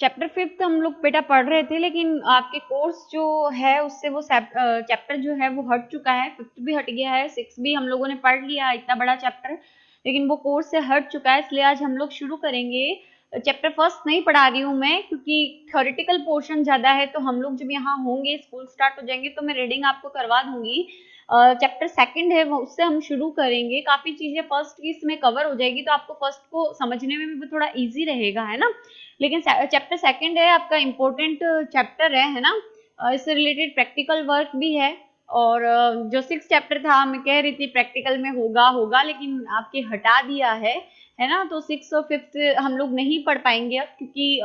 Chapter fifth हम लोग बेटा पढ़ रहे थे, लेकिन आपके कोर्स जो है उससे वो चैप्टर जो है वो हट चुका है। फिफ्थ भी हट गया है, सिक्स भी हम लोगों ने पढ़ लिया, इतना बड़ा चैप्टर, लेकिन वो कोर्स से हट चुका है। इसलिए आज हम लोग शुरू करेंगे। चैप्टर फर्स्ट नहीं पढ़ा रही हूँ मैं, क्योंकि थ्योरेटिकल पोर्शन ज्यादा है। तो हम लोग जब यहाँ होंगे, स्कूल स्टार्ट हो जाएंगे, तो मैं रीडिंग आपको करवा दूंगी। चैप्टर सेकंड है वो, उससे हम शुरू करेंगे। काफी चीजें फर्स्ट की इसमें कवर हो जाएगी, तो आपको फर्स्ट को समझने में भी थोड़ा इजी रहेगा, है ना। लेकिन चैप्टर सेकंड है आपका, इम्पोर्टेंट चैप्टर है ना। इससे रिलेटेड प्रैक्टिकल वर्क भी है। और जो सिक्स चैप्टर था, मैं कह रही थी प्रैक्टिकल में होगा होगा, लेकिन आपके हटा दिया है ना। तो सिक्स और फिफ्थ हम लोग नहीं पढ़ पाएंगे अब, क्योंकि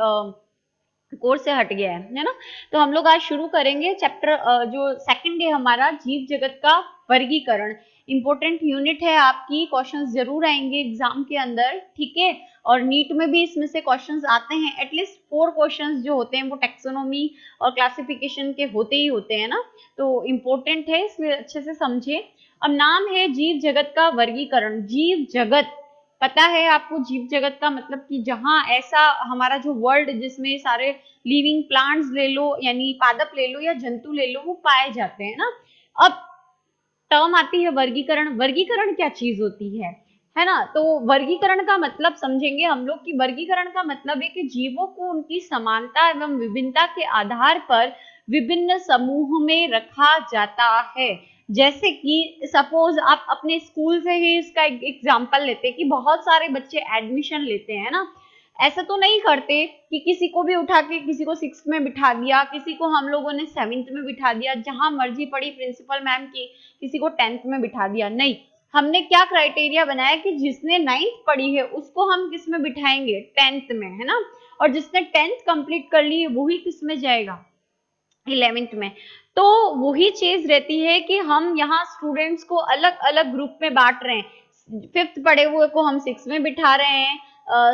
कोर्स से हट गया है ना। तो हम लोग आज शुरू करेंगे चैप्टर जो सेकंड है हमारा, जीव जगत का वर्गीकरण। इंपॉर्टेंट यूनिट है आपकी, क्वेश्चंस जरूर आएंगे एग्जाम के अंदर, ठीक है। और नीट में भी इसमें से क्वेश्चंस आते हैं। एटलीस्ट 4 क्वेश्चंस जो होते हैं वो टेक्सोनॉमी और क्लासिफिकेशन के होते ही होते हैं ना। तो इम्पोर्टेंट है, इसलिए अच्छे से समझे। अब नाम है जीव जगत का वर्गीकरण। जीव जगत, पता है आपको जीव जगत का मतलब, कि जहां ऐसा हमारा जो वर्ल्ड, जिसमें सारे लिविंग प्लांट्स ले लो, यानी पादप ले लो या जंतु ले लो, वो पाए जाते हैं ना। अब टर्म आती है वर्गीकरण। वर्गीकरण क्या चीज होती है ना। तो वर्गीकरण का मतलब समझेंगे हम लोग, कि वर्गीकरण का मतलब है कि जीवों को उनकी समानता एवं विभिन्नता के आधार पर विभिन्न समूह में रखा जाता है। जैसे कि सपोज आप अपने स्कूल से ही इसका एग्जांपल लेते हैं, कि बहुत सारे बच्चे एडमिशन लेते हैं ना। ऐसा तो नहीं करते कि किसी को भी उठा के किसी को सिक्स में बिठा दिया, किसी को हम लोगों ने सेवेंथ में बिठा दिया, जहां मर्जी पड़ी प्रिंसिपल मैम की, किसी को 10th में बिठा दिया। नहीं, हमने क्या क्राइटेरिया बनाया कि जिसने 9th पढ़ी है उसको हम किस में बिठाएंगे, 10th में, है ना। और जिसने 10th कंप्लीट कर ली है वही किस में जाएगा, 11th में। तो वही चीज रहती है कि हम यहाँ स्टूडेंट्स को अलग अलग ग्रुप में बांट रहे हैं। फिफ्थ पढ़े हुए को हम सिक्स में बिठा रहे हैं,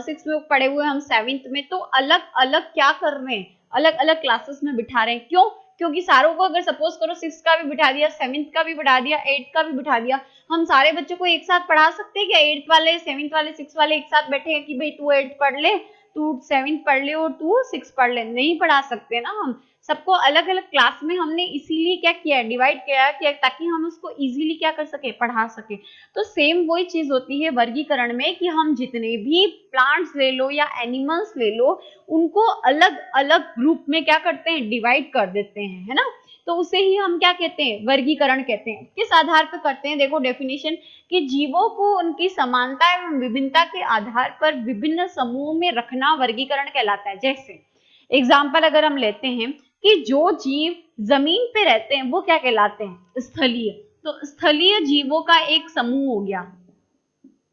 सिक्स में पढ़े हुए हम सेवेंथ में। तो अलग अलग क्या कर रहे हैं, अलग अलग क्लासेस में बिठा रहे हैं। क्यों? क्योंकि सारों को अगर सपोज करो सिक्स का भी बिठा दिया, सेवेंथ का भी बिठा दिया, एट्थ का भी बिठा दिया, हम सारे बच्चों को एक साथ पढ़ा सकते हैं क्या? एट्थ वाले, सेवेंथ वाले, सिक्स वाले एक साथ बैठे हैं कि भाई तू एट्थ पढ़ ले, तू सेवेंथ पढ़ ले और तू सिक्स पढ़ ले? नहीं पढ़ा सकते ना हम। सबको अलग अलग क्लास में हमने इसीलिए क्या किया है, डिवाइड किया है, ताकि हम उसको इजीली क्या कर सके, पढ़ा सके। तो सेम वही चीज होती है वर्गीकरण में, कि हम जितने भी प्लांट्स ले लो या एनिमल्स ले लो, उनको अलग अलग ग्रुप में क्या करते हैं, डिवाइड कर देते हैं, है ना। तो उसे ही हम क्या कहते हैं, वर्गीकरण कहते हैं। किस आधार पर करते हैं, देखो डेफिनेशन, कि जीवों को उनकी समानता एवं विभिन्नता के आधार पर विभिन्न समूह में रखना वर्गीकरण कहलाता है। जैसे एग्जाम्पल अगर हम लेते हैं, कि जो जीव जमीन पे रहते हैं वो क्या कहलाते हैं, स्थलीय। तो स्थलीय जीवों का एक समूह हो गया,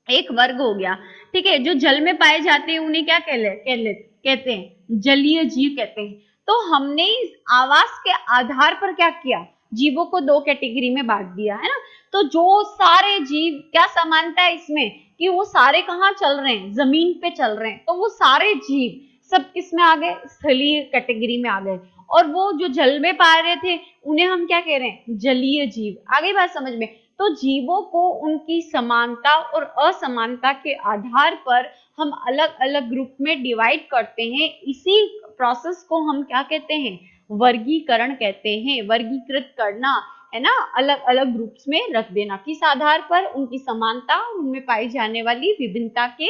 एक वर्ग हो गया, ठीक है। जो जल में पाए जाते हैं उन्हें क्या कहते हैं, जलीय जीव कहते हैं। तो हमने इस आवास के आधार पर क्या किया, जीवों को दो कैटेगरी में बांट दिया, है ना। तो जो सारे जीव, क्या समानता है इसमें, कि वो सारे कहाँ चल रहे हैं, जमीन पे चल रहे हैं। तो वो सारे जीव सब किस में आ गए, स्थलीय कैटेगरी में आ गए। और वो जो जल में पा रहे थे उन्हें हम क्या कह रहे हैं, जलीय जीव। आगे बात समझ में। तो जीवों को उनकी समानता और असमानता के आधार पर हम अलग अलग ग्रुप में डिवाइड करते हैं। इसी प्रोसेस को हम क्या कहते हैं, वर्गीकरण कहते हैं। वर्गीकृत करना, है ना, अलग अलग ग्रुप्स में रख देना। किस आधार पर, उनकी समानता, उनमें पाई जाने वाली विभिन्नता के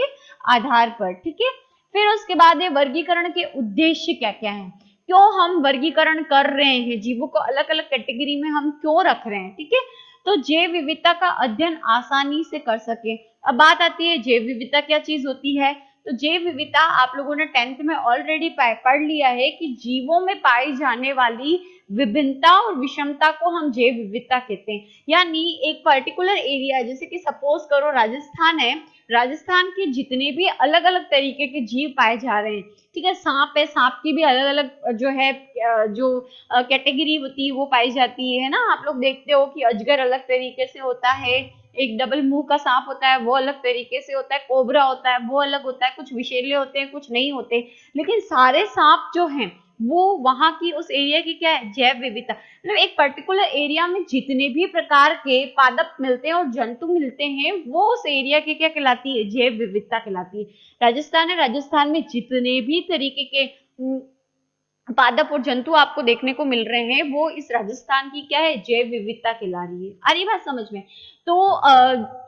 आधार पर, ठीक है। फिर उसके बाद ये वर्गीकरण के उद्देश्य क्या क्या है, क्यों हम वर्गीकरण कर रहे हैं, जीवों को अलग अलग कैटेगरी में हम क्यों रख रहे हैं, ठीक है। तो जैव विविधता का अध्ययन आसानी से कर सके। अब बात आती है जैव विविधता क्या चीज होती है। तो जैव विविधता आप लोगों ने 10th में ऑलरेडी पढ़ लिया है, कि जीवों में पाई जाने वाली विभिन्नता और विषमता को हम जैव विविधता कहते हैं। यानी एक पर्टिकुलर एरिया, जैसे कि सपोज करो राजस्थान है, राजस्थान के जितने भी अलग अलग तरीके के जीव पाए जा रहे हैं, ठीक है। सांप है, सांप की भी अलग अलग जो है, जो कैटेगरी होती है वो पाई जाती है ना। आप लोग देखते हो कि अजगर अलग तरीके से होता है, एक डबल मुंह का सांप होता है वो अलग तरीके से होता है, कोबरा होता है वो अलग होता है, कुछ विषैले होते हैं कुछ नहीं होते। लेकिन सारे सांप जो हैं वो वहां की उस एरिया की क्या है, जैव विविधता। मतलब एक पर्टिकुलर एरिया में जितने भी प्रकार के पादप मिलते हैं और जंतु मिलते हैं, वो उस एरिया की क्या कहलाती है, जैव विविधता कहलाती है। राजस्थान है, राजस्थान में जितने भी तरीके के पादप और जंतु आपको देखने को मिल रहे हैं, वो इस राजस्थान की क्या है, जैव विविधता कहला रही है। आ रही बात समझ में? तो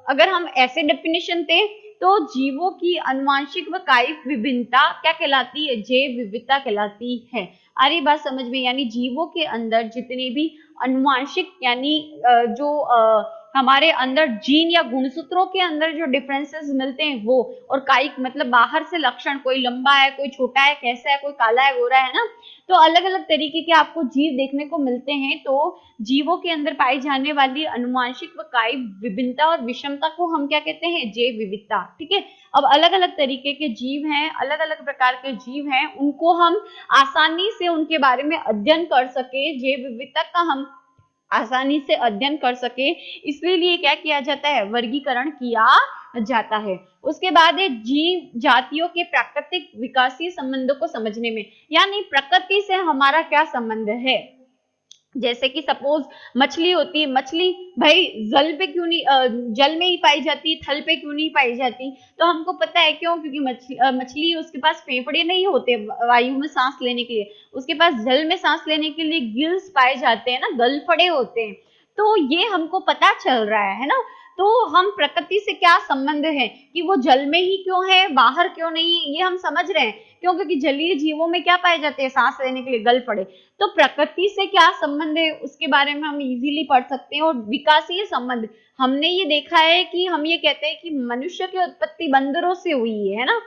अगर हम ऐसे डेफिनेशन दें तो जीवों की अनुवांशिक व कायिक विभिन्नता क्या कहलाती है, जैव विविधता कहलाती है। आ रही बात समझ में? यानी जीवों के अंदर जितने भी अनुवांशिक यानी जो हमारे अंदर जीन या गुणसूत्रों के अंदर जो डिफरेंसेस मिलते हैं वो, और कायिक मतलब बाहर से लक्षण, कोई लंबा है, कोई छोटा है, कैसा है, कोई काला है, गोरा है ना, तो अलग अलग तरीके के आपको जीव देखने को मिलते हैं। तो जीवों के अंदर पाई जाने वाली अनुवांशिक व कायिक विभिन्नता और विषमता को हम क्या कहते हैं, जैव विविधता। ठीक है, अब अलग अलग तरीके के जीव हैं, अलग अलग प्रकार के जीव हैं, उनको हम आसानी से उनके बारे में अध्ययन कर सके, जैव विविधता का हम आसानी से अध्ययन कर सके, इसलिए क्या किया जाता है, वर्गीकरण किया जाता है। उसके बाद है जीव जातियों के प्राकृतिक विकासीय संबंधों को समझने में, यानी प्रकृति से हमारा क्या संबंध है। जैसे कि सपोज मछली होती है, मछली भाई जल पे क्यों नहीं, जल में ही पाई जाती, थल पे क्यों नहीं पाई जाती, तो हमको पता है क्यों, क्योंकि मछली उसके पास फेफड़े नहीं होते वायु में सांस लेने के लिए, उसके पास जल में सांस लेने के लिए गिल्स पाए जाते हैं ना, गलफड़े होते हैं। तो ये हमको पता चल रहा है ना, तो हम प्रकृति से क्या संबंध है कि वो जल में ही क्यों है, बाहर क्यों नहीं है, ये हम समझ रहे हैं। क्यों? क्योंकि जलीय जीवों में क्या पाए जाते हैं, सांस लेने के लिए गलफड़े। तो प्रकृति से क्या संबंध है उसके बारे में हम इजीली पढ़ सकते हैं। और विकासीय संबंध, हमने ये देखा है कि हम ये कहते हैं कि मनुष्य की उत्पत्ति बंदरों से हुई है ना।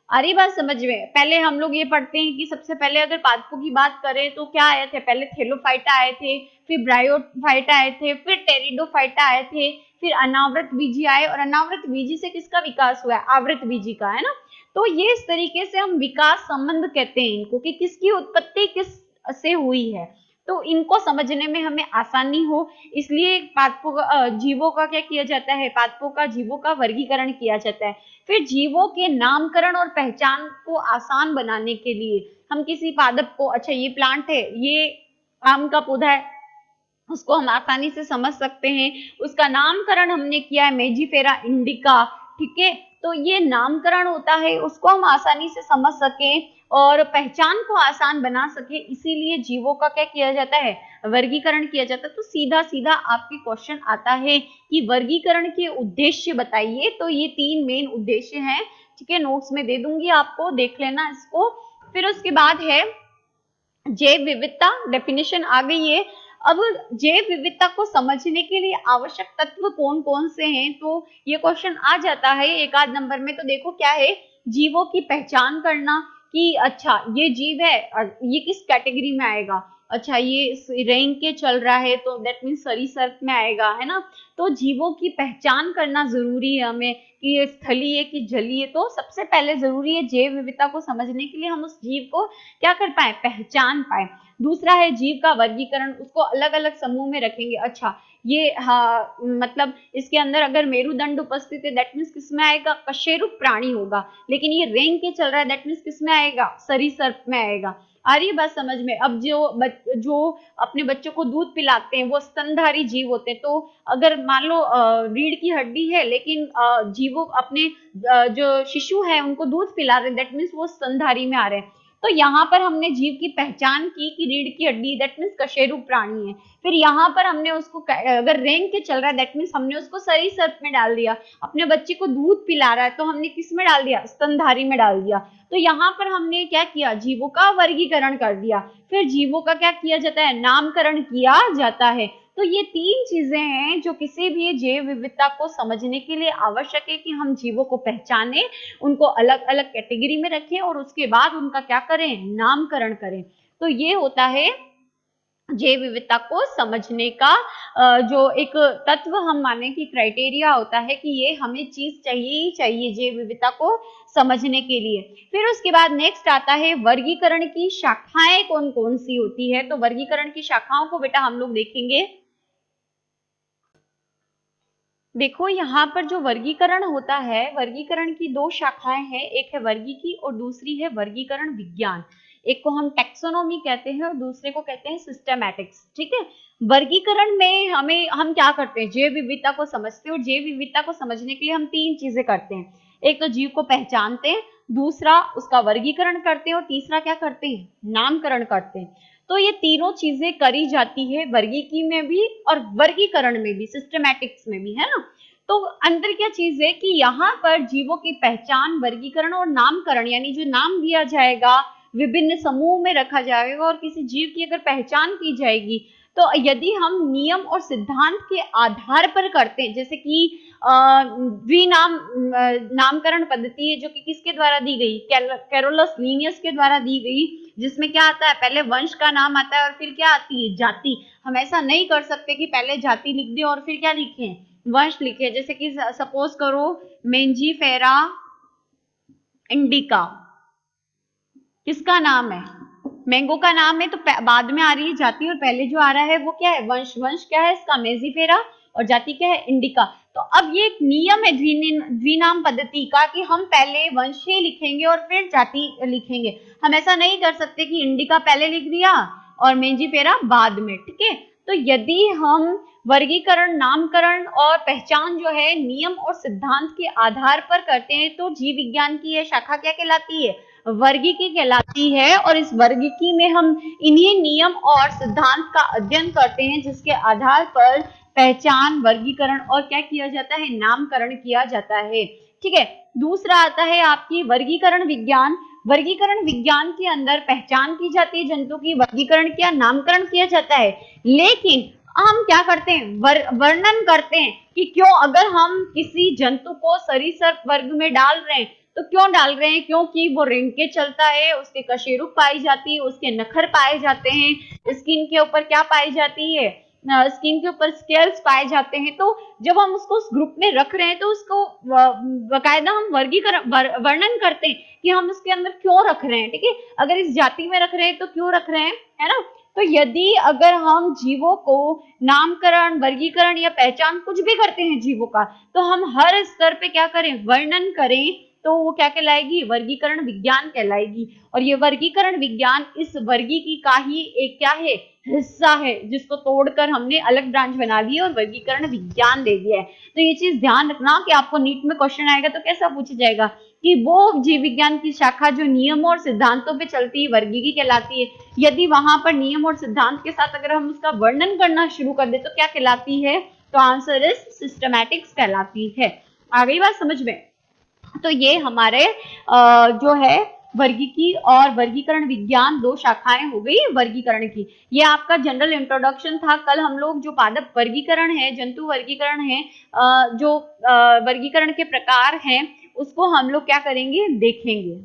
अरे बात समझ में? पहले हम लोग ये पढ़ते हैं कि सबसे पहले अगर पादपों की बात करें तो क्या आए थे, पहले थेलोफाइटा आए थे, फिर ब्रायोफाइटा आए थे, फिर टेरिडोफाइटा आए थे, फिर अनावृत बीजी आए, और अनावृत बीजी से किसका विकास हुआ है, आवृत बीजी का, है ना। तो ये इस तरीके से हम विकास संबंध कहते हैं इनको, कि किसकी उत्पत्ति किस से हुई है, तो इनको समझने में हमें आसानी हो, इसलिए पादपों का जीवों का क्या किया जाता है, पादपों का जीवों का वर्गीकरण किया जाता है। फिर जीवों के नामकरण और पहचान को आसान बनाने के लिए हम किसी पादप को, अच्छा ये प्लांट है, ये आम का पौधा है, उसको हम आसानी से समझ सकते हैं। उसका नामकरण हमने किया है मेजिफेरा इंडिका, ठीक है, तो ये नामकरण होता है, उसको हम आसानी से समझ सके और पहचान को आसान बना सके, इसीलिए जीवों का क्या किया जाता है, वर्गीकरण किया जाता है। तो सीधा सीधा आपके क्वेश्चन आता है कि वर्गीकरण के उद्देश्य बताइए, तो ये 3 मेन उद्देश्य हैं, ठीक है, नोट्स में दे दूंगी आपको, देख लेना इसको। फिर उसके बाद है जैव विविधता, डेफिनेशन आ गई है। अब जैव विविधता को समझने के लिए आवश्यक तत्व कौन कौन से हैं, तो ये क्वेश्चन आ जाता है एक आध नंबर में। तो देखो क्या है, जीवों की पहचान करना कि अच्छा ये जीव है, ये किस कैटेगरी में आएगा, अच्छा ये रैंक के चल रहा है तो दैट मीन्स सरीसृप में आएगा, है ना। तो जीवों की पहचान करना जरूरी है हमें कि ये स्थलीय कि जलीय। तो सबसे पहले जरूरी है जैव विविधता को समझने के लिए हम उस जीव को क्या कर पाए, पहचान पाए। दूसरा है जीव का वर्गीकरण, उसको अलग अलग समूह में रखेंगे। अच्छा ये मतलब इसके अंदर अगर मेरुदंड उपस्थित है दैट मीन्स किसमें आएगा, कशेरुक प्राणी होगा, लेकिन ये रेंग के चल रहा है दैट मीन्स किसमें आएगा, सरीसृप में आएगा। आ रही बात समझ में? अब जो अपने बच्चों को दूध पिलाते हैं वो स्तनधारी जीव होते हैं। तो अगर मान लो रीढ़ की हड्डी है लेकिन जीवों अपने जो शिशु है उनको दूध पिला रहे, दैट मीन्स वो स्तनधारी में आ रहे हैं। तो यहाँ पर हमने जीव की पहचान की कि रीढ़ की हड्डी दैट मीन्स कशेरुक प्राणी है। फिर यहाँ पर हमने उसको अगर रेंग के चल रहा है दैट मीन्स हमने उसको सरीसृप में डाल दिया। अपने बच्चे को दूध पिला रहा है तो हमने किस में डाल दिया, स्तनधारी में डाल दिया। तो यहाँ पर हमने क्या किया, जीवों का वर्गीकरण कर दिया। फिर जीवों का क्या किया जाता है, नामकरण किया जाता है। तो ये 3 चीजें हैं जो किसी भी जैव विविधता को समझने के लिए आवश्यक है कि हम जीवों को पहचाने, उनको अलग अलग कैटेगरी में रखें और उसके बाद उनका क्या करें, नामकरण करें। तो ये होता है जैव विविधता को समझने का जो एक तत्व हम माने कि क्राइटेरिया होता है कि ये हमें चीज चाहिए ही चाहिए जैव विविधता को समझने के लिए। फिर उसके बाद नेक्स्ट आता है वर्गीकरण की शाखाएं कौन कौन सी होती है। तो वर्गीकरण की शाखाओं को बेटा हम लोग देखेंगे। देखो यहाँ पर जो वर्गीकरण होता है, वर्गीकरण की 2 शाखाएं हैं, एक है वर्गीकी और दूसरी है वर्गीकरण विज्ञान। एक को हम टैक्सोनॉमी कहते हैं और दूसरे को कहते हैं सिस्टमैटिक्स, ठीक है। वर्गीकरण में हम क्या करते हैं, जैव विविधता को समझते हैं और जैव विविधता को समझने के लिए हम 3 चीजें करते हैं। एक तो जीव को पहचानते हैं, दूसरा उसका वर्गीकरण करते हैं और तीसरा क्या करते हैं, नामकरण करते हैं। तो ये तीनों चीजें करी जाती है वर्गीकी में भी और वर्गीकरण में भी, सिस्टमैटिक्स में भी, है ना। तो अंतर क्या चीज है कि यहाँ पर जीवों की पहचान, वर्गीकरण और नामकरण, यानी जो नाम दिया जाएगा, विभिन्न समूह में रखा जाएगा और किसी जीव की अगर पहचान की जाएगी, तो यदि हम नियम और सिद्धांत के आधार पर करते हैं, जैसे कि नामकरण पद्धति है जो कि किसके द्वारा दी गई, कैरोलस लीनियस के द्वारा दी गई, जिसमें क्या आता है, पहले वंश का नाम आता है और फिर क्या आती है, जाति। हम ऐसा नहीं कर सकते कि पहले जाति लिख दें और फिर क्या लिखें, वंश लिखे। जैसे कि सपोज करो मेंजीफेरा इंडिका, किसका नाम है, मैंगो का नाम है, तो बाद में आ रही है जाति और पहले जो आ रहा है वो क्या है, वंश। वंश क्या है इसका, मेंजीफेरा, और जाति क्या है, इंडिका। तो अब ये एक नियम है द्विनाम पद्धति का कि हम पहले वंश ही लिखेंगे और फिर जाति लिखेंगे। हम ऐसा नहीं कर सकते कि इंडिका पहले लिख दिया और मेंजीफेरा बाद में, ठीक है। तो यदि हम वर्गीकरण, नामकरण और पहचान जो है नियम और सिद्धांत के आधार पर करते हैं, तो जीव विज्ञान की यह शाखा क्या कहलाती है, वर्गीकी कहलाती है। और इस वर्गीकी में हम इन्हीं नियम और सिद्धांत का अध्ययन करते हैं, जिसके आधार पर पहचान, वर्गीकरण और क्या किया जाता है, नामकरण किया जाता है, ठीक है। दूसरा आता है आपकी वर्गीकरण विज्ञान। वर्गीकरण विज्ञान के अंदर पहचान की जाती है जंतु की, वर्गीकरण किया, नामकरण किया जाता है, लेकिन हम क्या करते हैं, वर्णन करते हैं कि क्यों अगर हम किसी जंतु को सरीसृप वर्ग में डाल रहे हैं तो क्यों डाल रहे हैं, क्योंकि वो रेंग के चलता है, उसके कशेरुक पाई जाती है, उसके नखर पाए जाते हैं, स्किन के ऊपर क्या पाई जाती है, स्किन के ऊपर स्केल्स पाए जाते हैं। तो जब हम उसको उस ग्रुप में रख रहे हैं तो उसको बकायदा हम वर्गीकरण, वर्णन करते हैं कि हम उसके अंदर क्यों रख रहे हैं, ठीक है। अगर इस जाति में रख रहे हैं तो क्यों रख रहे हैं, है ना। तो यदि अगर हम जीवों को नामकरण, वर्गीकरण या पहचान कुछ भी करते हैं जीवों का, तो हम हर स्तर पे क्या करें, वर्णन करें, तो वो क्या कहलाएगी, वर्गीकरण विज्ञान कहलाएगी। और ये वर्गीकरण विज्ञान इस वर्गीकी का ही एक क्या है, हिस्सा है, जिसको तोड़कर हमने अलग ब्रांच बना ली है और वर्गीकरण विज्ञान दे दिया है। तो ये चीज ध्यान रखना कि आपको नीट में क्वेश्चन आएगा तो कैसा पूछा जाएगा कि वो जीव विज्ञान की शाखा जो नियमों और सिद्धांतों पे चलती है, वर्गीकी कहलाती है। यदि वहां पर नियम और सिद्धांत के साथ अगर हम उसका वर्णन करना शुरू कर दे तो क्या कहलाती है, तो आंसर इज सिस्टमैटिक्स कहलाती है। आ गई बात समझ में। तो ये हमारे जो है वर्गीकी और वर्गीकरण विज्ञान दो शाखाएं हो गई वर्गीकरण की। ये आपका जनरल इंट्रोडक्शन था। कल हम लोग जो पादप वर्गीकरण है, जंतु वर्गीकरण है, जो वर्गीकरण के प्रकार हैं, उसको हम लोग क्या करेंगे, देखेंगे।